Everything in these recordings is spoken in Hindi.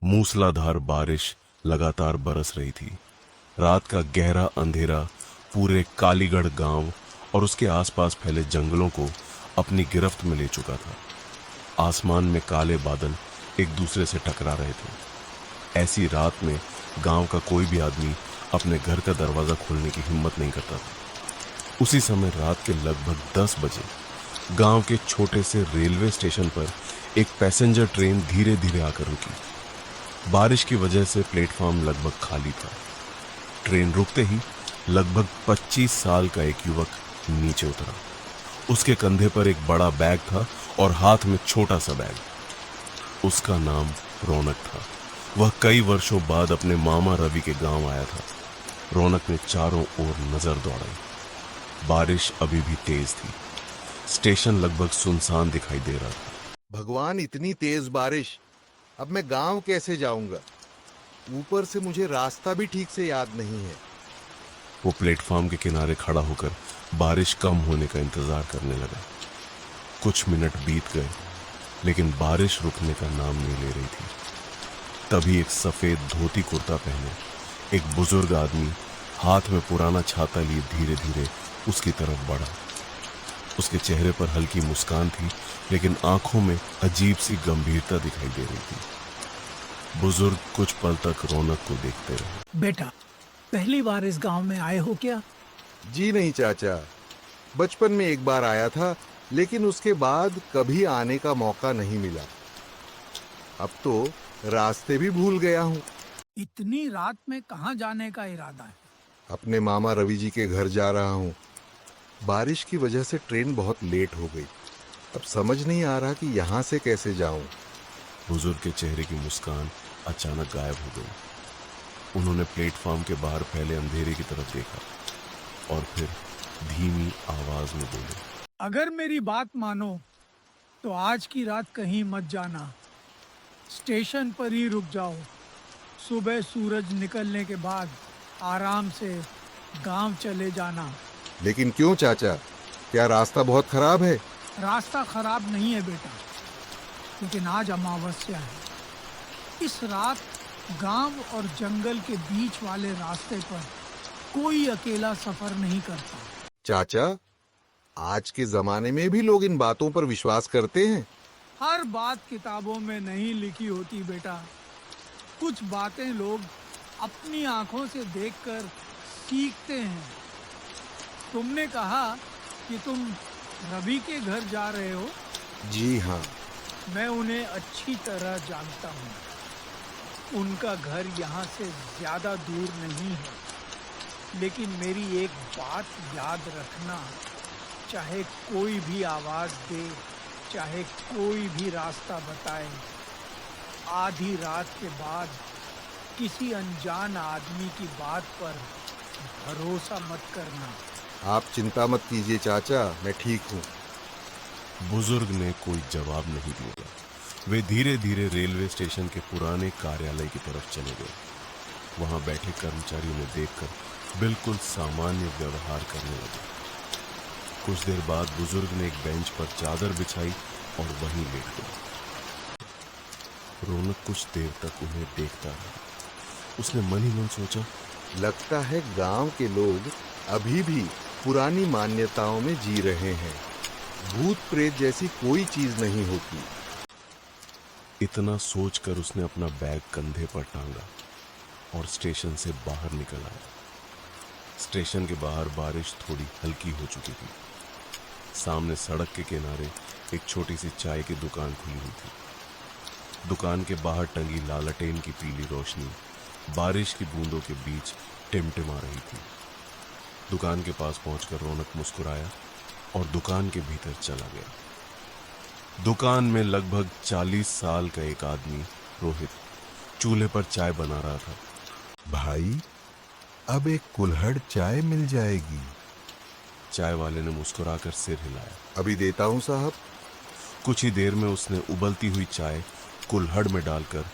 मूसलाधार बारिश लगातार बरस रही थी। रात का गहरा अंधेरा पूरे कालीगढ़ गांव और उसके आसपास फैले जंगलों को अपनी गिरफ्त में ले चुका था। आसमान में काले बादल एक दूसरे से टकरा रहे थे। ऐसी रात में गांव का कोई भी आदमी अपने घर का दरवाजा खोलने की हिम्मत नहीं करता था। उसी समय रात के लगभग 10 बजे गांव के छोटे से रेलवे स्टेशन पर एक पैसेंजर ट्रेन धीरे धीरे आकर रुकी। बारिश की वजह से प्लेटफॉर्म लगभग खाली था। ट्रेन रुकते ही लगभग 25 साल का एक युवक नीचे उतरा। उसके कंधे पर एक बड़ा बैग था और हाथ में छोटा सा बैग। उसका नाम रौनक था। वह कई वर्षों बाद अपने मामा रवि के गांव आया था। रौनक ने चारों ओर नजर दौड़ाई। बारिश अभी भी तेज थी। स्टेशन लगभग सुनसान दिखाई दे रहा था। भगवान, इतनी तेज बारिश! अब मैं गांव कैसे जाऊंगा? ऊपर से मुझे रास्ता भी ठीक से याद नहीं है। वो प्लेटफॉर्म के किनारे खड़ा होकर बारिश कम होने का इंतजार करने लगा। कुछ मिनट बीत गए, लेकिन बारिश रुकने का नाम नहीं ले रही थी। तभी एक सफेद धोती कुर्ता पहने एक बुजुर्ग आदमी हाथ में पुराना छाता लिए धीरे धीरे उसकी तरफ बढ़ा। उसके चेहरे पर हल्की मुस्कान थी, लेकिन आंखों में अजीब सी गंभीरता दिखाई दे रही थी। बुजुर्ग कुछ पल तक रौनक को देखते रहे। बेटा, पहली बार इस गांव में आए हो क्या? जी नहीं चाचा, बचपन में एक बार आया था, लेकिन उसके बाद कभी आने का मौका नहीं मिला। अब तो रास्ते भी भूल गया हूँ। इतनी रात में कहाँ जाने का इरादा है? अपने मामा रवि जी के घर जा रहा हूँ। बारिश की वजह से ट्रेन बहुत लेट हो गई। अब समझ नहीं आ रहा कि यहाँ से कैसे जाऊं। बुजुर्ग के चेहरे की मुस्कान अचानक गायब हो गई। उन्होंने प्लेटफॉर्म के बाहर फैले अंधेरे की तरफ देखा और फिर धीमी आवाज में बोले, अगर मेरी बात मानो तो आज की रात कहीं मत जाना। स्टेशन पर ही रुक जाओ। सुबह सूरज निकलने के बाद आराम से गांव चले जाना। लेकिन क्यों चाचा? क्या रास्ता बहुत खराब है? रास्ता खराब नहीं है बेटा, लेकिन आज अमावस्या है। इस रात गांव और जंगल के बीच वाले रास्ते पर कोई अकेला सफर नहीं करता। चाचा, आज के जमाने में भी लोग इन बातों पर विश्वास करते हैं। हर बात किताबों में नहीं लिखी होती बेटा। कुछ बातें लोग अपनी आंखों से देखकर सीखते हैं। तुमने कहा कि तुम रवि के घर जा रहे हो। जी हाँ। मैं उन्हें अच्छी तरह जानता हूँ। उनका घर यहाँ से ज्यादा दूर नहीं है। लेकिन मेरी एक बात याद रखना, चाहे कोई भी आवाज दे, चाहे कोई भी रास्ता बताए, आधी रात के बाद किसी अनजान आदमी की बात पर भरोसा मत करना। आप चिंता मत कीजिए चाचा, मैं ठीक हूँ। बुजुर्ग ने कोई जवाब नहीं दिया। वे धीरे धीरे रेलवे स्टेशन के पुराने कार्यालय की तरफ चले गए। वहां बैठे कर्मचारियों ने देखकर बिल्कुल सामान्य व्यवहार करने लगे। कुछ देर बाद बुजुर्ग ने एक बेंच पर चादर बिछाई और वहीं लेट गया। रौनक कुछ देर तक उन्हें देखता रहा। उसने मन ही मन सोचा, लगता है गांव के लोग अभी भी पुरानी मान्यताओं में जी रहे हैं। भूत प्रेत जैसी कोई चीज नहीं होती। इतना सोचकर उसने अपना बैग कंधे पर टांगा और स्टेशन से बाहर निकल आया। स्टेशन के बाहर बारिश थोड़ी हल्की हो चुकी थी। सामने सड़क के किनारे एक छोटी सी चाय की दुकान खुली हुई थी। दुकान के बाहर टंगी लालटेन की पीली रोशनी बारिश की बूंदों के बीच टिमटिमा रही थी। दुकान के पास पहुंचकर रौनक मुस्कुराया और दुकान के भीतर चला गया। दुकान में लगभग 40 साल का एक आदमी, रोहित, चूल्हे पर चाय बना रहा था। भाई, अब एक कुल्हड़ चाय मिल जाएगी। चाय वाले ने मुस्कुराकर सिर हिलाया। अभी देता हूँ साहब। कुछ ही देर में उसने उबलती हुई चाय कुल्हड़ में डालकर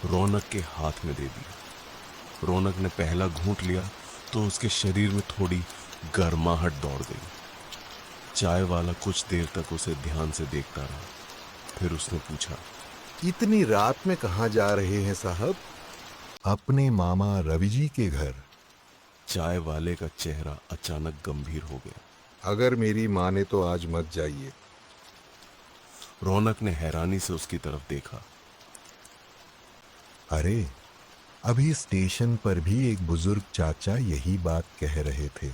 रौनक के हाथ में दे दी। रौनक ने पहला घूंट लिया तो उसके शरीर में थोड़ी गर्माहट दौड़ गई। चाय वाला कुछ देर तक उसे ध्यान से देखता रहा। फिर उसने पूछा, इतनी रात में कहाँ जा रहे हैं साहब? अपने मामा रवि जी के घर। चाय वाले का चेहरा अचानक गंभीर हो गया। अगर मेरी माने तो आज मत जाइए। रौनक ने हैरानी से उसकी तरफ देखा। अरे, अभी स्टेशन पर भी एक बुजुर्ग चाचा यही बात कह रहे थे।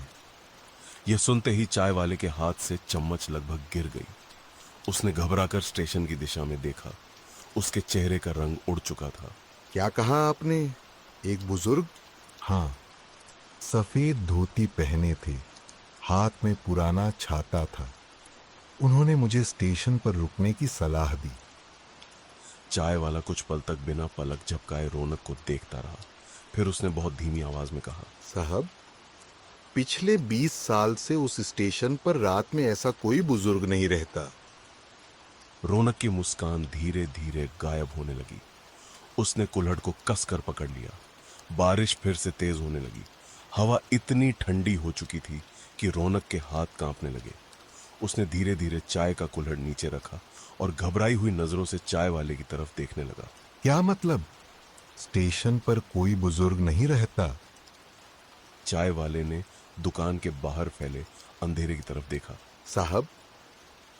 यह सुनते ही चाय वाले के हाथ से चम्मच लगभग गिर गई। उसने घबराकर स्टेशन की दिशा में देखा। उसके चेहरे का रंग उड़ चुका था। क्या कहा आपने? एक बुजुर्ग? हाँ, सफेद धोती पहने थे, हाथ में पुराना छाता था। उन्होंने मुझे स्टेशन पर रुकने की सलाह दी। चाय वाला कुछ पल तक बिना पलक झपकाए रौनक को देखता रहा। फिर उसने बहुत धीमी आवाज में कहा, साहब, पिछले 20 साल से उस स्टेशन पर रात में ऐसा कोई बुजुर्ग नहीं रहता। रौनक की मुस्कान धीरे धीरे गायब होने लगी। उसने कुल्हड़ को कसकर पकड़ लिया। बारिश फिर से तेज होने लगी। हवा इतनी ठंडी हो चुकी थी कि रौनक के हाथ कांपने लगे। उसने धीरे धीरे चाय का कुल्हड़ नीचे रखा और घबराई हुई नजरों से चाय वाले की तरफ देखने लगा। क्या मतलब? स्टेशन पर कोई बुजुर्ग नहीं रहता? चाय वाले ने दुकान के बाहर फैले अंधेरे की तरफ देखा। साहब,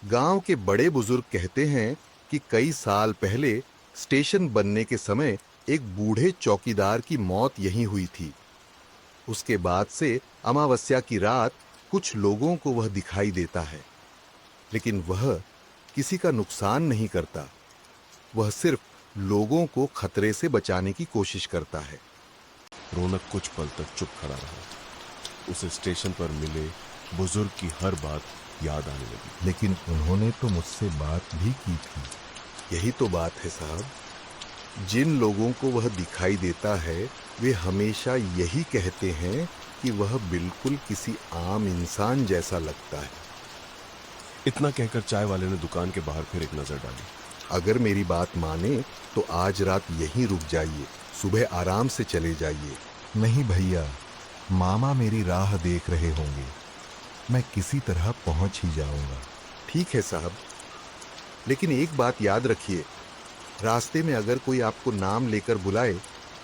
गांव के बड़े बुजुर्ग कहते हैं कि कई साल पहले स्टेशन बनने के समय एक बूढ़े चौकीदार की मौत यहीं हुई थी। उसके बाद से अमावस्या की रात कुछ लोगों को वह दिखाई देता है, लेकिन वह किसी का नुकसान नहीं करता। वह सिर्फ लोगों को खतरे से बचाने की कोशिश करता है। रौनक कुछ पल तक चुप खड़ा रहा। उसे स्टेशन पर मिले बुजुर्ग की हर बात याद आने लगी। लेकिन उन्होंने तो मुझसे बात भी की थी। यही तो बात है साहब, जिन लोगों को वह दिखाई देता है वे हमेशा यही कहते हैं कि वह बिल्कुल किसी आम इंसान जैसा लगता है। इतना कहकर चाय वाले ने दुकान के बाहर फिर एक नजर डाली। अगर मेरी बात माने तो आज रात यहीं रुक जाइए, सुबह आराम से चले जाइए। नहीं भैया, मामा मेरी राह देख रहे होंगे। मैं किसी तरह पहुंच ही जाऊंगा। ठीक है साहब, लेकिन एक बात याद रखिए, रास्ते में अगर कोई आपको नाम लेकर बुलाए,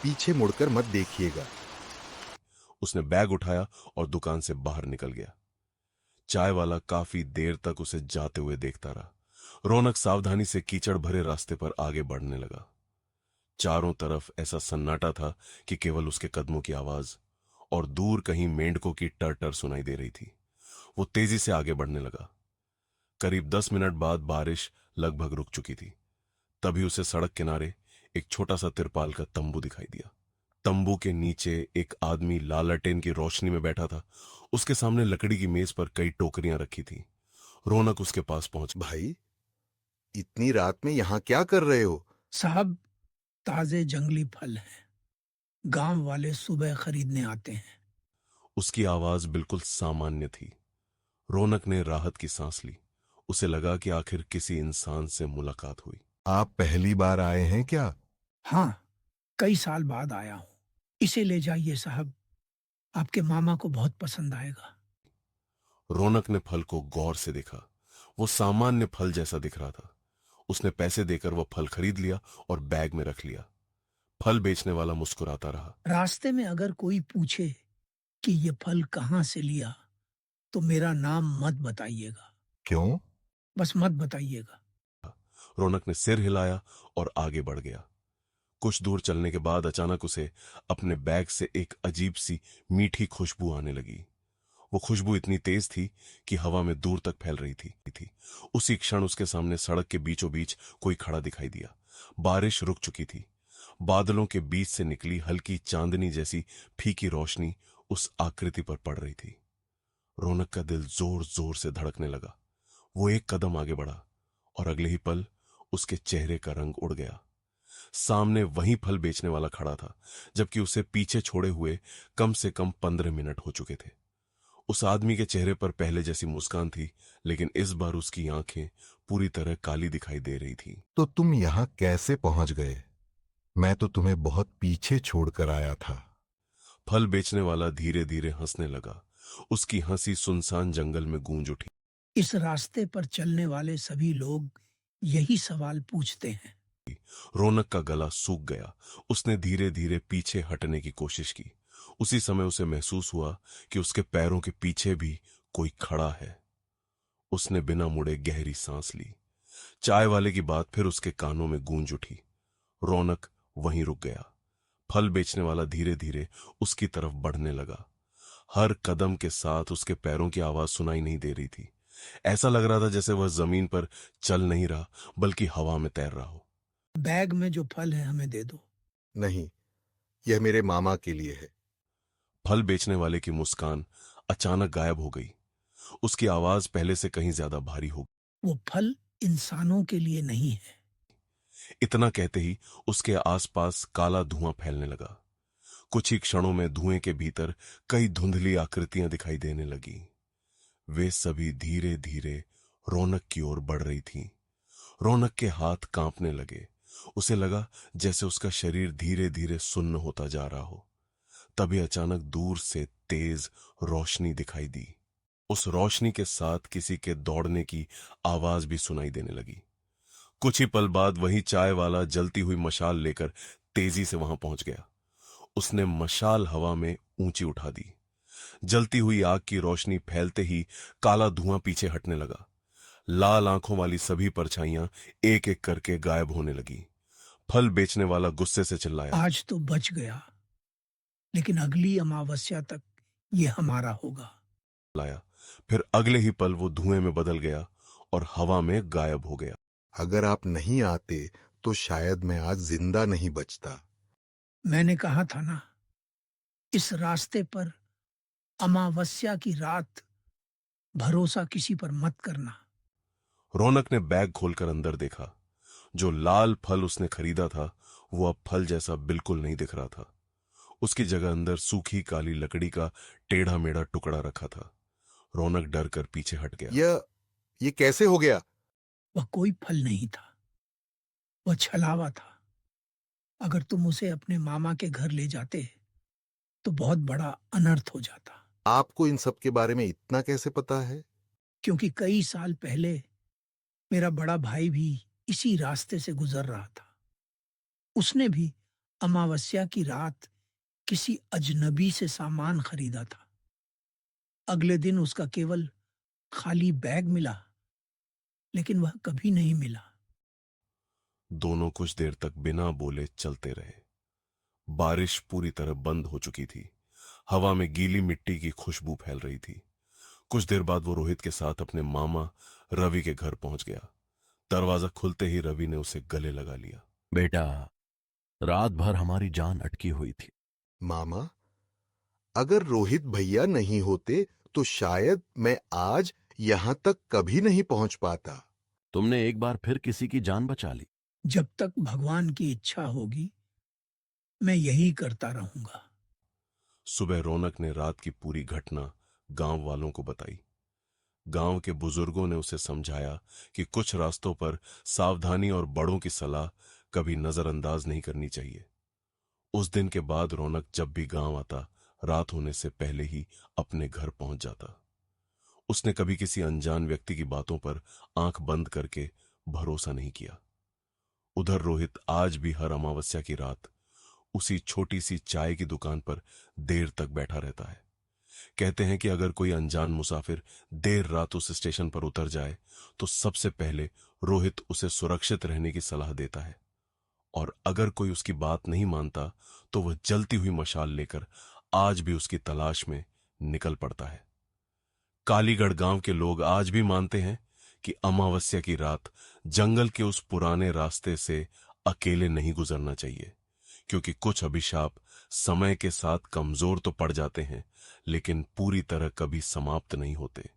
पीछे मुड़कर मत देखिएगा। उसने बैग उठाया और दुकान से बाहर निकल गया। चाय वाला काफी देर तक उसे जाते हुए देखता रहा। रौनक सावधानी से कीचड़ भरे रास्ते पर आगे बढ़ने लगा। चारों तरफ ऐसा सन्नाटा था कि केवल उसके कदमों की आवाज और दूर कहीं मेंढकों की टर सुनाई दे रही थी। वो तेजी से आगे बढ़ने लगा। करीब 10 मिनट बाद बारिश लगभग रुक चुकी थी। तभी उसे सड़क किनारे एक छोटा सा तिरपाल का तंबू दिखाई दिया। तंबू के नीचे एक आदमी लालटेन की रोशनी में बैठा था। उसके सामने लकड़ी की मेज पर कई टोकरियां रखी थी। रौनक उसके पास पहुंच। भाई, इतनी रात में यहां क्या कर रहे हो? साहब, ताजे जंगली फल हैं। गांव वाले सुबह खरीदने आते हैं। उसकी आवाज बिल्कुल सामान्य थी। रौनक ने राहत की सांस ली। उसे लगा कि आखिर किसी इंसान से मुलाकात हुई। आप पहली बार आए हैं क्या? हाँ, कई साल बाद आया हूं। इसे ले जाइए साहब, आपके मामा को बहुत पसंद आएगा। रौनक ने फल को गौर से देखा। वो सामान्य फल जैसा दिख रहा था। उसने पैसे देकर वो फल खरीद लिया और बैग में रख लिया। फल बेचने वाला मुस्कुराता रहा। रास्ते में अगर कोई पूछे कि ये फल कहाँ से लिया, तो मेरा नाम मत बताइएगा। क्यों? बस मत बताइएगा। रौनक ने सिर हिलाया और आगे बढ़ गया। कुछ दूर चलने के बाद अचानक उसे अपने बैग से एक अजीब सी मीठी खुशबू आने लगी। वो खुशबू इतनी तेज थी कि हवा में दूर तक फैल रही थी। उसी क्षण उसके सामने सड़क के बीचों बीच कोई खड़ा दिखाई दिया। बारिश रुक चुकी थी। बादलों के बीच से निकली हल्की चांदनी जैसी फीकी रोशनी उस आकृति पर पड़ रही थी। रौनक का दिल जोर जोर से धड़कने लगा। वो एक कदम आगे बढ़ा और अगले ही पल उसके चेहरे का रंग उड़ गया। सामने वही फल बेचने वाला खड़ा था, जबकि उसे पीछे छोड़े हुए कम से कम 15 मिनट हो चुके थे। उस आदमी के चेहरे पर पहले जैसी मुस्कान थी, लेकिन इस बार उसकी आंखें पूरी तरह काली दिखाई दे रही थी। तो तुम यहां कैसे पहुंच गए? मैं तो तुम्हें बहुत पीछे छोड़कर आया था। फल बेचने वाला धीरे धीरे हंसने लगा। उसकी हंसी सुनसान जंगल में गूंज उठी। इस रास्ते पर चलने वाले सभी लोग यही सवाल पूछते हैं। रौनक का गला सूख गया। उसने धीरे धीरे पीछे हटने की कोशिश की। उसी समय उसे महसूस हुआ कि उसके पैरों के पीछे भी कोई खड़ा है। उसने बिना मुड़े गहरी सांस ली। चाय वाले की बात फिर उसके कानों में गूंज उठी। रौनक वहीं रुक गया। फल बेचने वाला धीरे धीरे उसकी तरफ बढ़ने लगा। हर कदम के साथ उसके पैरों की आवाज सुनाई नहीं दे रही थी। ऐसा लग रहा था जैसे वह जमीन पर चल नहीं रहा बल्कि हवा में तैर रहा हो। बैग में जो फल है हमें दे दो। नहीं, यह मेरे मामा के लिए है। फल बेचने वाले की मुस्कान अचानक गायब हो गई। उसकी आवाज पहले से कहीं ज्यादा भारी हो गई। वो फल इंसानों के लिए नहीं है। इतना कहते ही उसके आसपास काला धुआं फैलने लगा। कुछ ही क्षणों में धुएं के भीतर कई धुंधली आकृतियां दिखाई देने लगी। वे सभी धीरे धीरे रौनक की ओर बढ़ रही थीं। रौनक के हाथ कांपने लगे। उसे लगा जैसे उसका शरीर धीरे धीरे सुन्न होता जा रहा हो। तभी अचानक दूर से तेज रोशनी दिखाई दी। उस रोशनी के साथ किसी के दौड़ने की आवाज भी सुनाई देने लगी। कुछ ही पल बाद वही चाय वाला जलती हुई मशाल लेकर तेजी से वहां पहुंच गया। उसने मशाल हवा में ऊंची उठा दी। जलती हुई आग की रोशनी फैलते ही काला धुआं पीछे हटने लगा। लाल आंखों वाली सभी परछाइयां एक एक करके गायब होने लगी। फल बेचने वाला गुस्से से चिल्लाया, आज तो बच गया, लेकिन अगली अमावस्या तक ये हमारा होगा। लाया। फिर अगले ही पल वो धुएं में बदल गया और हवा में गायब हो गया। अगर आप नहीं आते तो शायद मैं आज जिंदा नहीं बचता। मैंने कहा था ना, इस रास्ते पर अमावस्या की रात भरोसा किसी पर मत करना। रौनक ने बैग खोलकर अंदर देखा। जो लाल फल उसने खरीदा था वो अब फल जैसा बिल्कुल नहीं दिख रहा था। उसकी जगह अंदर सूखी काली लकड़ी का टेढ़ा मेढ़ा टुकड़ा रखा था। रौनक डर कर पीछे हट गया। ये कैसे हो गया? वह कोई फल नहीं था, वह छलावा था। अगर तुम उसे अपने मामा के घर ले जाते तो बहुत बड़ा अनर्थ हो जाता। आपको इन सब के बारे में इतना कैसे पता है? क्योंकि कई साल पहले मेरा बड़ा भाई भी इसी रास्ते से गुजर रहा था। उसने भी अमावस्या की रात किसी अजनबी से सामान खरीदा था। अगले दिन उसका केवल खाली बैग मिला, लेकिन वह कभी नहीं मिला। दोनों कुछ देर तक बिना बोले चलते रहे। बारिश पूरी तरह बंद हो चुकी थी। हवा में गीली मिट्टी की खुशबू फैल रही थी। कुछ देर बाद वो रोहित के साथ अपने मामा रवि के घर पहुंच गया। दरवाजा खुलते ही रवि ने उसे गले लगा लिया। बेटा, रात भर हमारी जान अटकी हुई थी। मामा, अगर रोहित भैया नहीं होते तो शायद मैं आज यहां तक कभी नहीं पहुंच पाता। तुमने एक बार फिर किसी की जान बचा ली। जब तक भगवान की इच्छा होगी मैं यही करता रहूंगा। सुबह रौनक ने रात की पूरी घटना गांव वालों को बताई। गांव के बुजुर्गों ने उसे समझाया कि कुछ रास्तों पर सावधानी और बड़ों की सलाह कभी नजरअंदाज नहीं करनी चाहिए। उस दिन के बाद रौनक जब भी गांव आता, रात होने से पहले ही अपने घर पहुंच जाता। उसने कभी किसी अनजान व्यक्ति की बातों पर आंख बंद करके भरोसा नहीं किया। उधर रोहित आज भी हर अमावस्या की रात उसी छोटी सी चाय की दुकान पर देर तक बैठा रहता है। कहते हैं कि अगर कोई अनजान मुसाफिर देर रात उस स्टेशन पर उतर जाए तो सबसे पहले रोहित उसे सुरक्षित रहने की सलाह देता है, और अगर कोई उसकी बात नहीं मानता तो वह जलती हुई मशाल लेकर आज भी उसकी तलाश में निकल पड़ता है। कालीगढ़ गांव के लोग आज भी मानते हैं कि अमावस्या की रात जंगल के उस पुराने रास्ते से अकेले नहीं गुजरना चाहिए, क्योंकि कुछ अभिशाप समय के साथ कमजोर तो पड़ जाते हैं लेकिन पूरी तरह कभी समाप्त नहीं होते।